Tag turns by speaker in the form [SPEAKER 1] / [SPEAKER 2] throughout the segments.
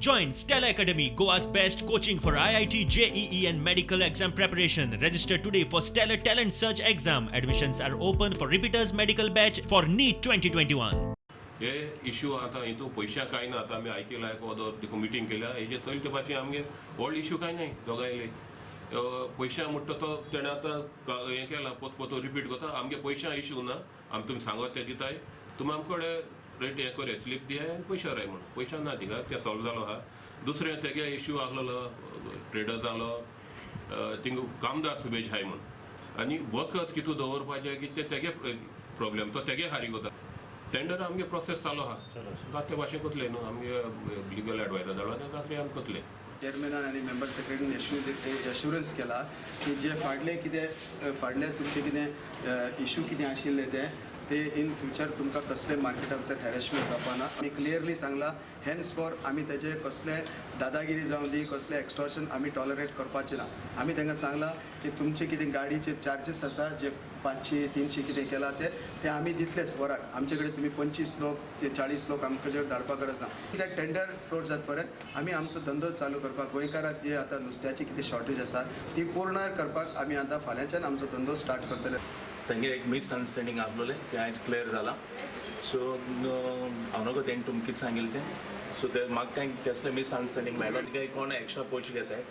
[SPEAKER 1] Join Stella Academy, Goa's best coaching for IIT, JEE and medical exam preparation. Register today for Stellar Talent Search exam. Admissions are open for repeaters medical batch for NEET 2021.
[SPEAKER 2] हे issue आता हितू पयशा कांय ना. आता आमी आयकेला देखो meeting केल्या हेजे चल तेपाची आमगे व्हड इश्यू कांय नाही दोगांयले पयशा म्हणटा तो तेणें आतां हें केलां पोतो रिपीट करता आमगे पयशा इश्यू ना आमी तुमी सांगत ते दिताय तुमी आमकडे रेट हें करे स्लीप दियाय आनी पयशा राय म्हणून पयशा ना थिंगा तें सॉल्व जालो आहा. दुसरें तेगे इश्यू आहलो ट्रेडर जालो थिंग कामदार सुबेज हाय म्हणून आनी वर्कर्स कितू दवरपाचे की तेगे प्रॉब्लेम तो तेगे हारी कोता टेंडर आमगे प्रोसेस चालू आहा ते भाशेन कोतले न्हू आमगे लिगल एडवायजर धाडला ते खातीर आमी कोतले.
[SPEAKER 3] चेअरमॅनान आनी मेंबर सेक्रेटरीन एश्युरन्स केला की जे फाडले तुमचे कितें इश्यू कितें आशिल्ले ते इन फ्युचर तुमकां कसले मार्केटा भितर हॅरेसमेंट जावपाना. आमी क्लियरली सांगला हेन्स फॉर आमी तेजे कसले दादागिरी जावं दी कसले एक्सटॉर्शन आमी टॉलरेट करपाचें ना. आमी तांकां सांगला की तुमचे कितें गाडीचे चार्जीस आसा जे 500-300 कितें केला ते आमी दितलेच वराक आमचे कडेन तुमी 25 लोक ते 40 लोक आमचे धाडपाक गरज ना. कित्याक टेंडर फ्लोट जाता पर्यंत आमी आमचो धंदो चालू करपाक गोंयकाराक जे आतां नुस्त्याची कितें शॉर्टेज आसा ती पूर्ण करपाक आमी आतां फाल्यांच्यान आमचो धंदो स्टार्ट करतले.
[SPEAKER 4] तेंगे एक मिसअंडरस्टँडींग आसलोलें तें आयज क्लियर जाला. सो हांव नकळो तेंणी तुमकां कितें सांगिल्लें तें सो ते म्हाका कांय कसलें मिसअंडरस्टँडींग मेळ्ळो की कोण एक्स्ट्रा पयशे घेताय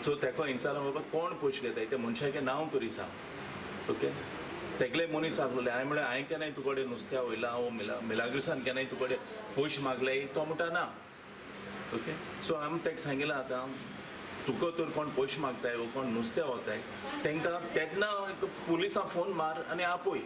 [SPEAKER 4] सो तेका विचारलें बाबा कोण पयशे घेताय ते मनशाचें नांव तरी सांग. ओके तेगले मनीस आसलोले हांवें म्हळ्यार हांवें केन्नाय तुका कडेन नुस्त्या वयलां वो मिलाग्रिसान केन्नाय तुका कडेन पयशे मागले तो म्हणटा ना. ओके सो हांवें तेका सांगिल्लें आतां तुका तर कोण पयशे मागताय वो कोण नुस्त्या वताय तांकां तेन्ना पुलिसांक फोन मार आनी आपय